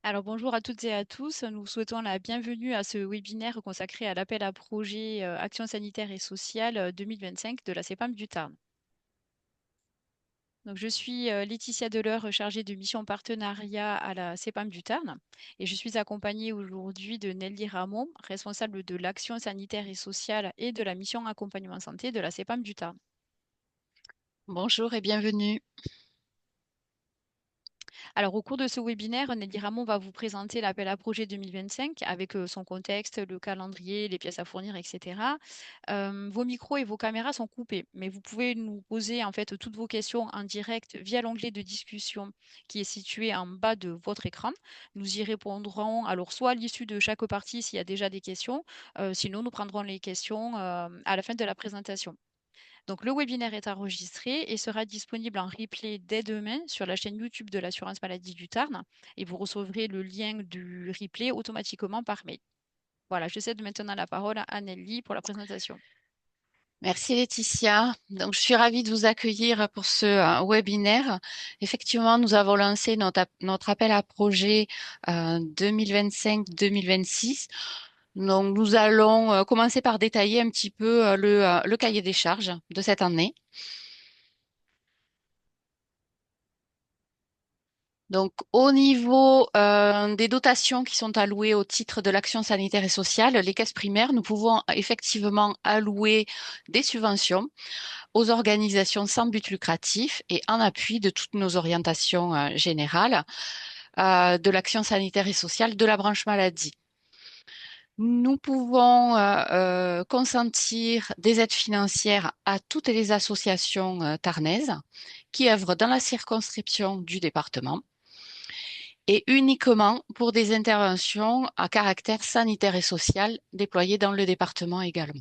Alors bonjour à toutes et à tous. Nous vous souhaitons la bienvenue à ce webinaire consacré à l'appel à projet Action sanitaire et sociale 2025 de la CEPAM du Tarn. Donc, je suis Laetitia Deleur, chargée de mission partenariat à la CEPAM du Tarn, et je suis accompagnée aujourd'hui de Nelly Ramon, responsable de l'action sanitaire et sociale et de la mission accompagnement santé de la CEPAM du Tarn. Bonjour et bienvenue. Alors, au cours de ce webinaire, Nelly Ramon va vous présenter l'appel à projet 2025 avec son contexte, le calendrier, les pièces à fournir, etc. Vos micros et vos caméras sont coupés, mais vous pouvez nous poser en fait toutes vos questions en direct via l'onglet de discussion qui est situé en bas de votre écran. Nous y répondrons alors soit à l'issue de chaque partie s'il y a déjà des questions, sinon nous prendrons les questions à la fin de la présentation. Donc, le webinaire est enregistré et sera disponible en replay dès demain sur la chaîne YouTube de l'assurance maladie du Tarn et vous recevrez le lien du replay automatiquement par mail. Voilà, je cède maintenant la parole à Nelly pour la présentation. Merci Laetitia. Donc, je suis ravie de vous accueillir pour ce webinaire. Effectivement, nous avons lancé notre appel à projet 2025-2026. Donc, nous allons commencer par détailler un petit peu le cahier des charges de cette année. Donc, au niveau des dotations qui sont allouées au titre de l'action sanitaire et sociale, les caisses primaires, nous pouvons effectivement allouer des subventions aux organisations sans but lucratif et en appui de toutes nos orientations générales de l'action sanitaire et sociale de la branche maladie. Nous pouvons consentir des aides financières à toutes les associations tarnaises qui œuvrent dans la circonscription du département et uniquement pour des interventions à caractère sanitaire et social déployées dans le département également.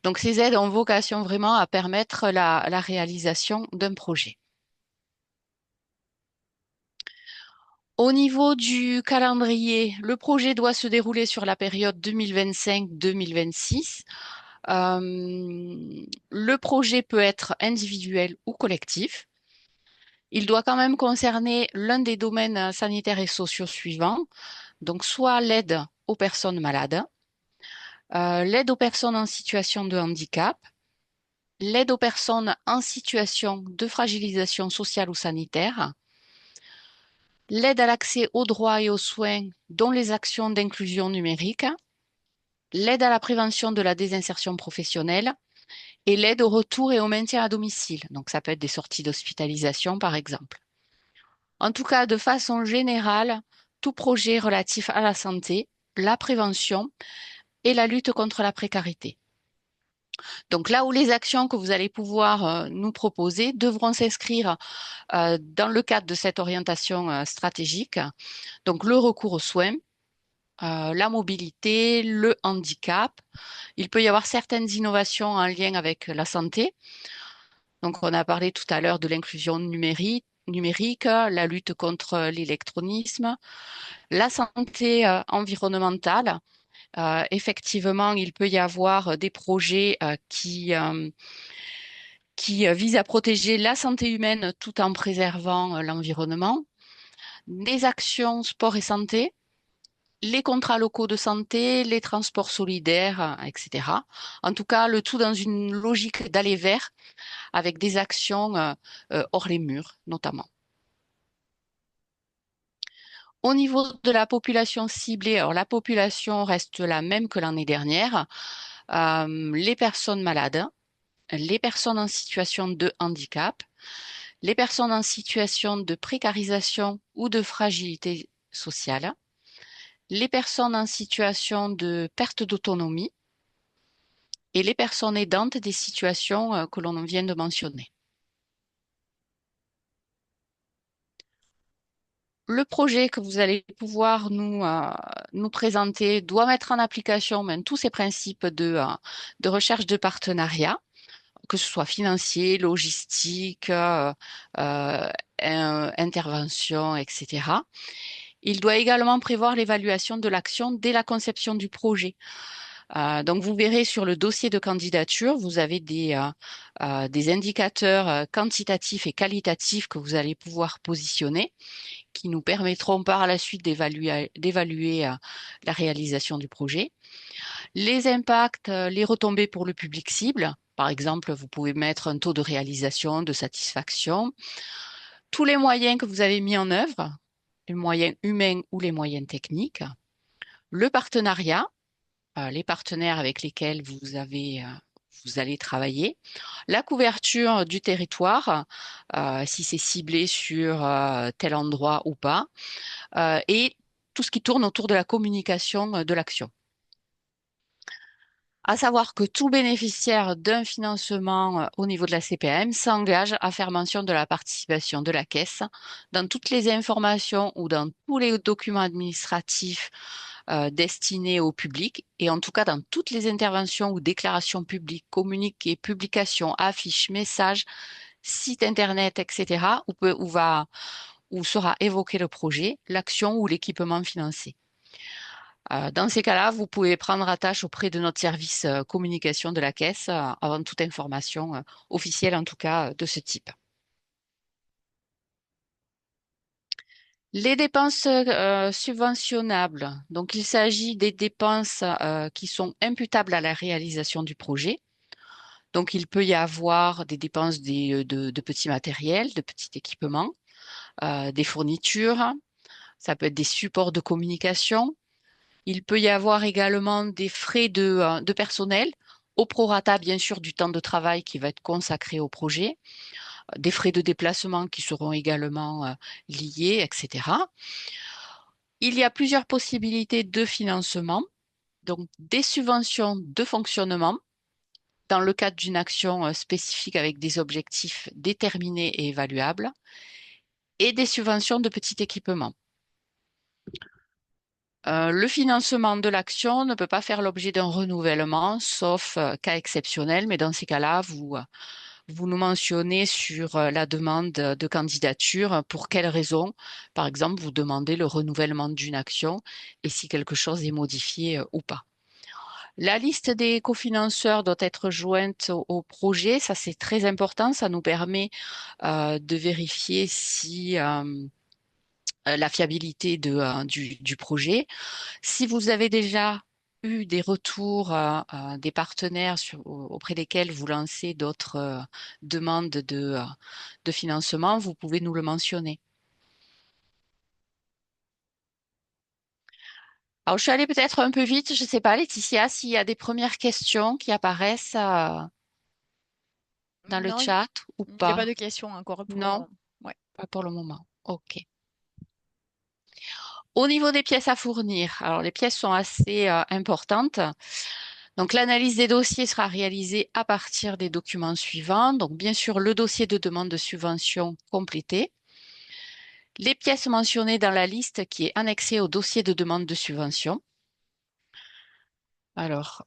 Donc ces aides ont vocation vraiment à permettre la réalisation d'un projet. Au niveau du calendrier, le projet doit se dérouler sur la période 2025-2026. Le projet peut être individuel ou collectif. Il doit quand même concerner l'un des domaines sanitaires et sociaux suivants, donc soit l'aide aux personnes malades, l'aide aux personnes en situation de handicap, l'aide aux personnes en situation de fragilisation sociale ou sanitaire, l'aide à l'accès aux droits et aux soins, dont les actions d'inclusion numérique, l'aide à la prévention de la désinsertion professionnelle et l'aide au retour et au maintien à domicile. Donc ça peut être des sorties d'hospitalisation, par exemple. En tout cas, de façon générale, tout projet relatif à la santé, la prévention et la lutte contre la précarité. Donc là où les actions que vous allez pouvoir nous proposer devront s'inscrire dans le cadre de cette orientation stratégique, donc le recours aux soins, la mobilité, le handicap. Il peut y avoir certaines innovations en lien avec la santé. Donc on a parlé tout à l'heure de l'inclusion numérique, la lutte contre l'électronisme, la santé environnementale. Effectivement, il peut y avoir des projets qui visent à protéger la santé humaine tout en préservant l'environnement, des actions sport et santé, les contrats locaux de santé, les transports solidaires, etc. En tout cas, le tout dans une logique d'aller vers avec des actions hors les murs, notamment. Au niveau de la population ciblée, alors la population reste la même que l'année dernière. Les personnes malades, les personnes en situation de handicap, les personnes en situation de précarisation ou de fragilité sociale, les personnes en situation de perte d'autonomie et les personnes aidantes des situations que l'on vient de mentionner. Le projet que vous allez pouvoir nous présenter doit mettre en application tous ces principes de recherche de partenariat, que ce soit financier, logistique, intervention, etc. Il doit également prévoir l'évaluation de l'action dès la conception du projet. Donc, vous verrez sur le dossier de candidature, vous avez des indicateurs quantitatifs et qualitatifs que vous allez pouvoir positionner, qui nous permettront par la suite d'évaluer la réalisation du projet. Les impacts, les retombées pour le public cible. Par exemple, vous pouvez mettre un taux de réalisation, de satisfaction. Tous les moyens que vous avez mis en œuvre, les moyens humains ou les moyens techniques. Le partenariat, les partenaires avec lesquels vous allez travailler. La couverture du territoire, si c'est ciblé sur tel endroit ou pas. Et tout ce qui tourne autour de la communication de l'action. À savoir que tout bénéficiaire d'un financement au niveau de la CPAM s'engage à faire mention de la participation de la Caisse dans toutes les informations ou dans tous les documents administratifs destinés au public et en tout cas dans toutes les interventions ou déclarations publiques, communiqués, publications, affiches, messages, sites internet, etc., où sera évoqué le projet, l'action ou l'équipement financé. Dans ces cas-là, vous pouvez prendre attache auprès de notre service communication de la Caisse avant toute information officielle, en tout cas de ce type. Les dépenses subventionnables. Donc, il s'agit des dépenses qui sont imputables à la réalisation du projet. Donc, il peut y avoir des dépenses de petits matériels, de petits équipements, des fournitures. Ça peut être des supports de communication. Il peut y avoir également des frais de personnel, au prorata bien sûr du temps de travail qui va être consacré au projet, des frais de déplacement qui seront également liés, etc. Il y a plusieurs possibilités de financement, donc des subventions de fonctionnement dans le cadre d'une action spécifique avec des objectifs déterminés et évaluables, et des subventions de petit équipement. Le financement de l'action ne peut pas faire l'objet d'un renouvellement, sauf cas exceptionnel, mais dans ces cas-là, vous nous mentionnez sur la demande de candidature pour quelles raisons, par exemple, vous demandez le renouvellement d'une action et si quelque chose est modifié ou pas. La liste des cofinanceurs doit être jointe au projet, ça c'est très important, ça nous permet de vérifier si la fiabilité du projet. Si vous avez déjà eu des retours des partenaires auprès desquels vous lancez d'autres demandes de financement, vous pouvez nous le mentionner. Alors, je suis allée peut-être un peu vite, je ne sais pas, Laetitia, s'il y a des premières questions qui apparaissent dans le Non, il chat ou n'y a pas pas. de questions encore pour le Non, moment. Ouais. pas pour le moment. OK. Au niveau des pièces à fournir, alors les pièces sont assez importantes. Donc, l'analyse des dossiers sera réalisée à partir des documents suivants. Donc, bien sûr, le dossier de demande de subvention complété, les pièces mentionnées dans la liste qui est annexée au dossier de demande de subvention. Alors,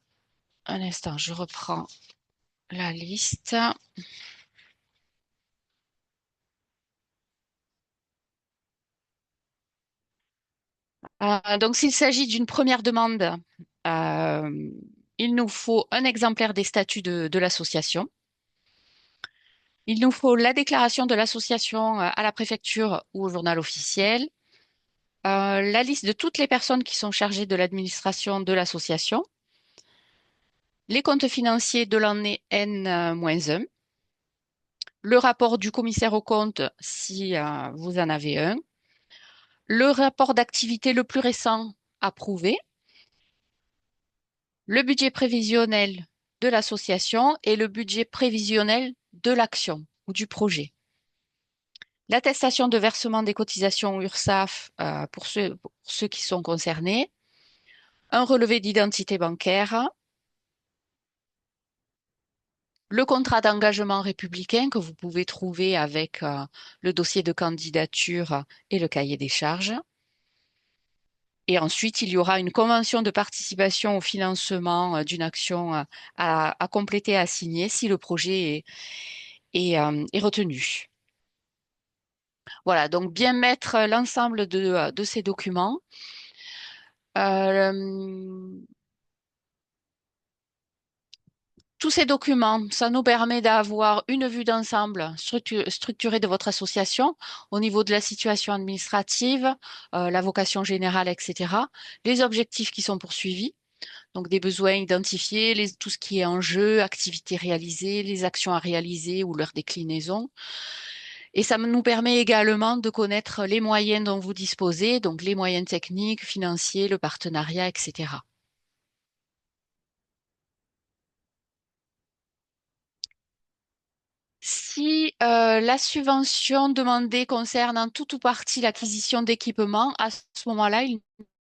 un instant, je reprends la liste. Donc, s'il s'agit d'une première demande, euh, il nous faut un exemplaire des statuts de l'association. Il nous faut la déclaration de l'association à la préfecture ou au journal officiel, la liste de toutes les personnes qui sont chargées de l'administration de l'association, les comptes financiers de l'année N-1, le rapport du commissaire aux comptes si vous en avez un, le rapport d'activité le plus récent approuvé, le budget prévisionnel de l'association et le budget prévisionnel de l'action ou du projet. L'attestation de versement des cotisations URSSAF pour ceux qui sont concernés, un relevé d'identité bancaire, le contrat d'engagement républicain que vous pouvez trouver avec le dossier de candidature et le cahier des charges. Et ensuite, il y aura une convention de participation au financement d'une action à compléter, à signer si le projet est retenu. Voilà, donc bien mettre l'ensemble de ces documents. Euh, Tous ces documents, ça nous permet d'avoir une vue d'ensemble structurée de votre association au niveau de la situation administrative, la vocation générale, etc., les objectifs qui sont poursuivis, donc des besoins identifiés, tout ce qui est en jeu, activités réalisées, les actions à réaliser ou leur déclinaison. Et ça nous permet également de connaître les moyens dont vous disposez, donc les moyens techniques, financiers, le partenariat, etc. Si la subvention demandée concerne en tout ou partie l'acquisition d'équipements, à ce moment-là, il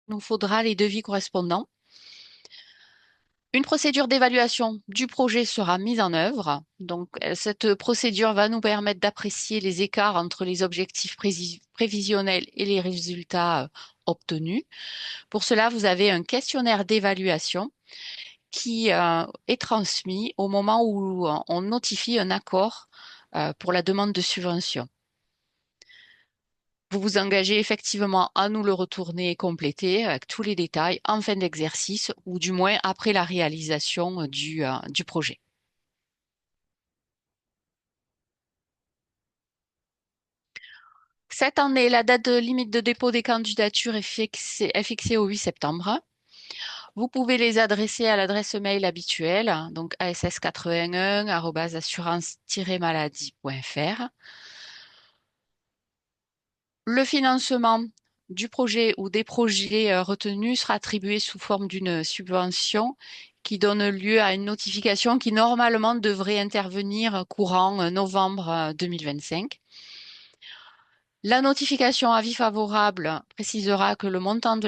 nous faudra les devis correspondants. Une procédure d'évaluation du projet sera mise en œuvre. Donc, cette procédure va nous permettre d'apprécier les écarts entre les objectifs prévisionnels et les résultats obtenus. Pour cela, vous avez un questionnaire d'évaluation qui est transmis au moment où on notifie un accord pour la demande de subvention. Vous vous engagez effectivement à nous le retourner complété avec tous les détails en fin d'exercice ou du moins après la réalisation du projet. Cette année, la date limite de dépôt des candidatures est fixée au 8 septembre. Vous pouvez les adresser à l'adresse mail habituelle, donc ass81@assurance-maladie.fr. Le financement du projet ou des projets retenus sera attribué sous forme d'une subvention qui donne lieu à une notification qui normalement devrait intervenir courant novembre 2025. La notification avis favorable précisera le montant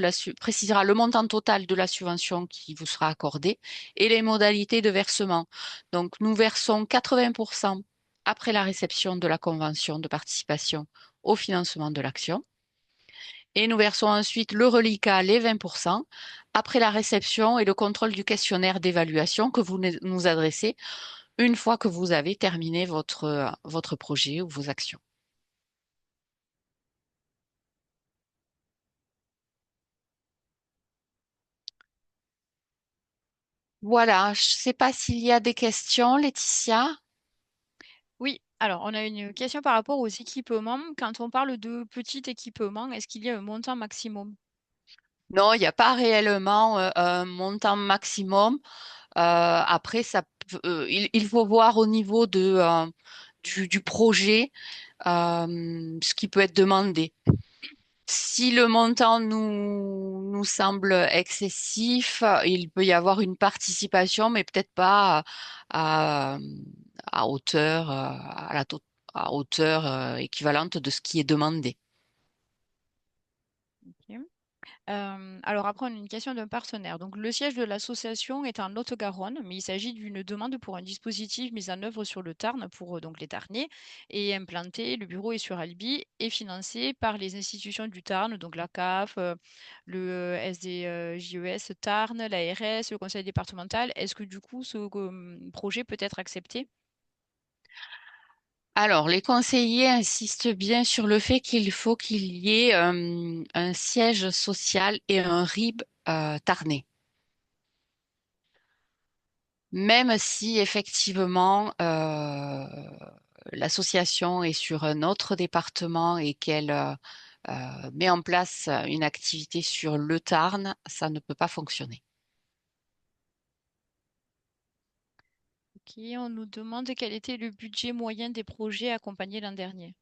total de la subvention qui vous sera accordée et les modalités de versement. Donc, nous versons 80% après la réception de la convention de participation au financement de l'action. Et nous versons ensuite le reliquat, les 20%, après la réception et le contrôle du questionnaire d'évaluation que vous nous adressez une fois que vous avez terminé votre projet ou vos actions. Voilà, je ne sais pas s'il y a des questions, Laetitia. Oui, alors on a une question par rapport aux équipements. Quand on parle de petit équipement, est-ce qu'il y a un montant maximum? Non, il n'y a pas réellement un montant maximum. Après, il faut voir au niveau du projet ce qui peut être demandé. Si le montant nous semble excessif, il peut y avoir une participation, mais peut-être pas à, à hauteur, à hauteur équivalente de ce qui est demandé. Ok. Alors après, on a une question d'un partenaire. Donc le siège de l'association est en Lot-et-Garonne, mais il s'agit d'une demande pour un dispositif mis en œuvre sur le Tarn pour donc les Tarnais et implanté. Le bureau est sur Albi et financé par les institutions du Tarn, donc la CAF, le SDJES Tarn, l'ARS, le conseil départemental. Est-ce que du coup ce projet peut être accepté? Alors, les conseillers insistent bien sur le fait qu'il faut qu'il y ait un siège social et un RIB tarnais. Même si effectivement l'association est sur un autre département et qu'elle met en place une activité sur le Tarn, ça ne peut pas fonctionner. Ok, on nous demande quel était le budget moyen des projets accompagnés l'an dernier.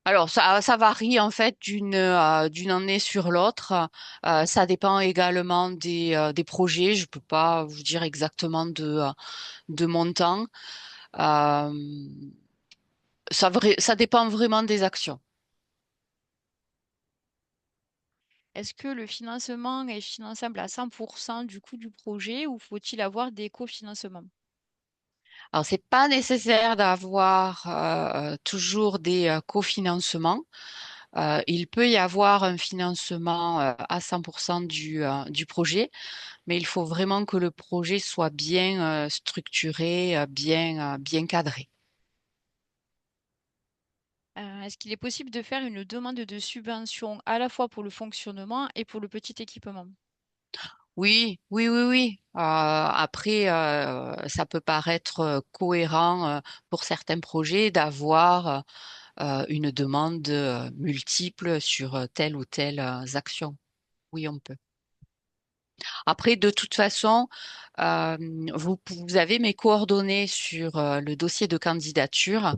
Alors, ça varie en fait d'une année sur l'autre. Ça dépend également des projets. Je peux pas vous dire exactement de montant. Euh, ça dépend vraiment des actions. Est-ce que le financement est finançable à 100% du coût du projet ou faut-il avoir des cofinancements? Alors, c'est pas nécessaire d'avoir toujours des cofinancements. Il peut y avoir un financement à 100% du projet, mais il faut vraiment que le projet soit bien structuré, bien cadré. Est-ce qu'il est possible de faire une demande de subvention à la fois pour le fonctionnement et pour le petit équipement? Oui, oui, oui, oui. Après, ça peut paraître cohérent pour certains projets d'avoir une demande multiple sur telle ou telle action. Oui, on peut. Après, de toute façon, euh, vous avez mes coordonnées sur le dossier de candidature.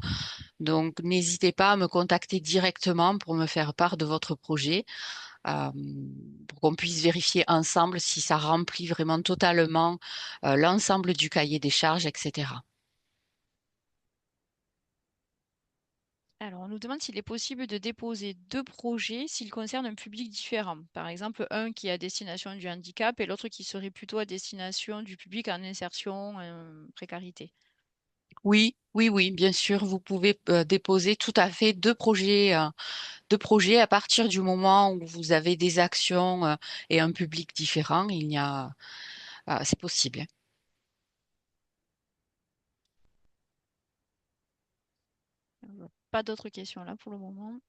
Donc, n'hésitez pas à me contacter directement pour me faire part de votre projet, euh, pour qu'on puisse vérifier ensemble si ça remplit vraiment totalement l'ensemble du cahier des charges, etc. Alors, on nous demande s'il est possible de déposer deux projets s'ils concernent un public différent. Par exemple, un qui est à destination du handicap et l'autre qui serait plutôt à destination du public en insertion, précarité. Oui, oui, oui, bien sûr, vous pouvez déposer tout à fait deux projets à partir du moment où vous avez des actions et un public différent. C'est possible. Pas d'autres questions là pour le moment.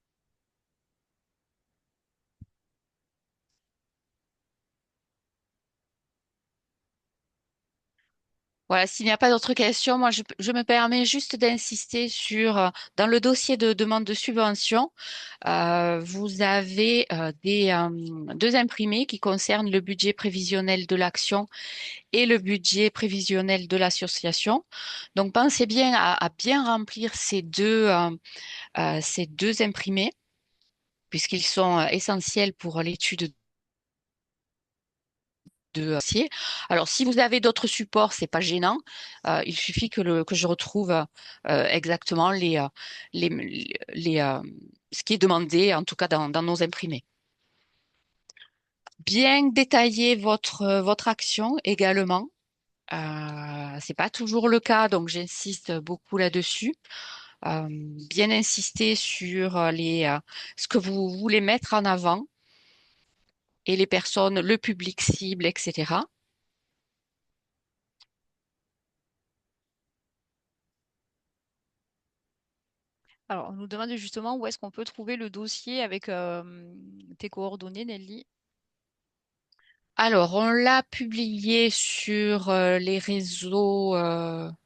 Voilà, s'il n'y a pas d'autres questions, moi, je me permets juste d'insister sur, dans le dossier de demande de subvention, vous avez deux imprimés qui concernent le budget prévisionnel de l'action et le budget prévisionnel de l'association. Donc, pensez bien à bien remplir ces deux imprimés, puisqu'ils sont essentiels pour l'étude de dossier. Alors, si vous avez d'autres supports, c'est pas gênant. Il suffit que je retrouve exactement ce qui est demandé, en tout cas dans nos imprimés. Bien détailler votre action également. C'est pas toujours le cas, donc j'insiste beaucoup là-dessus. Bien insister sur ce que vous voulez mettre en avant et les personnes, le public cible, etc. Alors, on nous demande justement où est-ce qu'on peut trouver le dossier avec tes coordonnées, Nelly. Alors, on l'a publié sur les réseaux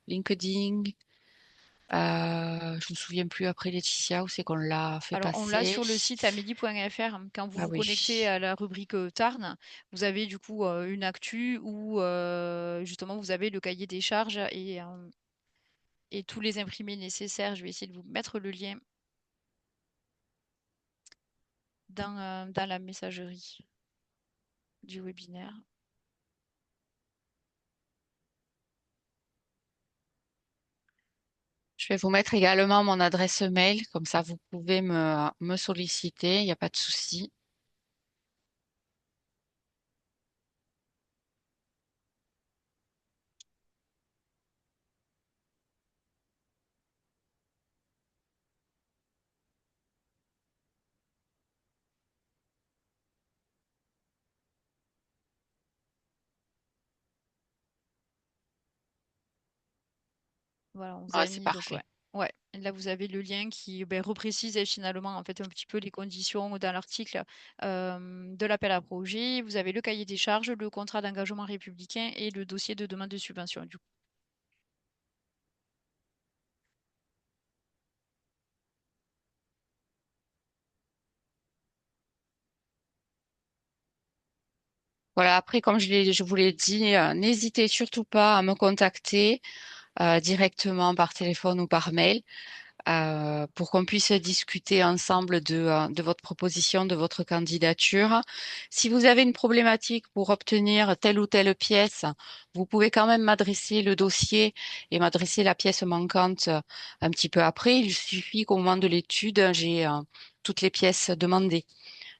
LinkedIn. Je me souviens plus après Laetitia où c'est qu'on l'a fait Alors, on l'a passer. sur le site amélie.fr. Quand vous Ah vous oui. connectez à la rubrique Tarn, vous avez du coup une actu où justement vous avez le cahier des charges et tous les imprimés nécessaires. Je vais essayer de vous mettre le lien dans la messagerie du webinaire. Je vais vous mettre également mon adresse mail, comme ça vous pouvez me solliciter, il n'y a pas de souci. Voilà, on vous Ah, a c'est mis donc ouais. parfait. Ouais, là vous avez le lien qui reprécise finalement en fait un petit peu les conditions dans l'article de l'appel à projet. Vous avez le cahier des charges, le contrat d'engagement républicain et le dossier de demande de subvention. Du coup. Voilà, après, comme je vous l'ai dit, n'hésitez surtout pas à me contacter directement par téléphone ou par mail. Pour qu'on puisse discuter ensemble de votre proposition, de votre candidature. Si vous avez une problématique pour obtenir telle ou telle pièce, vous pouvez quand même m'adresser le dossier et m'adresser la pièce manquante un petit peu après. Il suffit qu'au moment de l'étude, j'ai toutes les pièces demandées.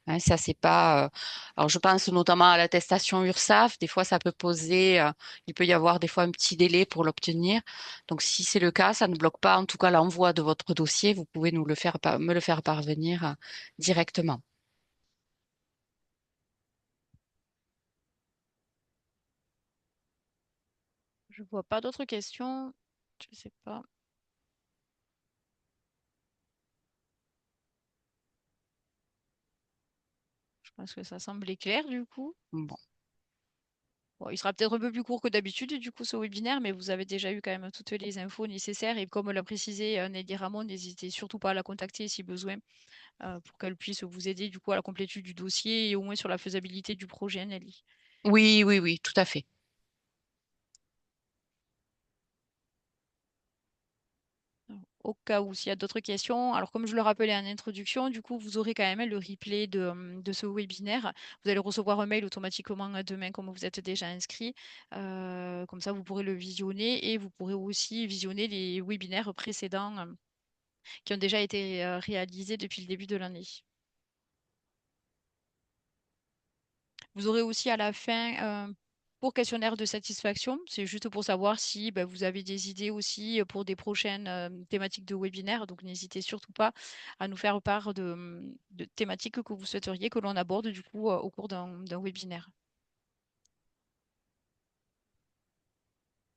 Hein, ça, c'est pas. Alors, je pense notamment à l'attestation URSSAF. Des fois, ça peut poser. Il peut y avoir des fois un petit délai pour l'obtenir. Donc, si c'est le cas, ça ne bloque pas, en tout cas, l'envoi de votre dossier. Vous pouvez me le faire parvenir directement. Je vois pas d'autres questions. Je sais pas. Je pense que ça semblait clair du coup. Bon. Bon, il sera peut-être un peu plus court que d'habitude, du coup, ce webinaire, mais vous avez déjà eu quand même toutes les infos nécessaires. Et comme l'a précisé Nelly Ramon, n'hésitez surtout pas à la contacter si besoin, pour qu'elle puisse vous aider du coup à la complétude du dossier et au moins sur la faisabilité du projet, Nelly. Oui, oui, oui, tout à fait. Au cas où, s'il y a d'autres questions, alors comme je le rappelais en introduction, du coup, vous aurez quand même le replay de ce webinaire. Vous allez recevoir un mail automatiquement demain, comme vous êtes déjà inscrit. Comme ça, vous pourrez le visionner et vous pourrez aussi visionner les webinaires précédents qui ont déjà été réalisés depuis le début de l'année. Vous aurez aussi à la fin un pour questionnaire de satisfaction. C'est juste pour savoir si ben, vous avez des idées aussi pour des prochaines thématiques de webinaire. Donc n'hésitez surtout pas à nous faire part de thématiques que vous souhaiteriez que l'on aborde du coup au cours d'un webinaire.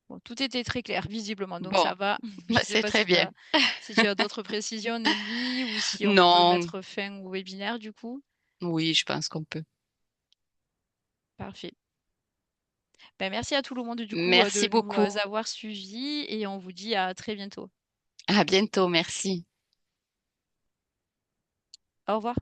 Bon, tout était très clair, visiblement, donc Bon, ça va. Je bah, ne sais c'est pas très bien. si tu as d'autres précisions, Nelly, ou si on peut Non, mettre fin au webinaire du coup. oui, je pense qu'on peut. Parfait. Ben, merci à tout le monde du coup Merci de nous beaucoup. avoir suivis et on vous dit à très bientôt. À bientôt, merci. Au revoir.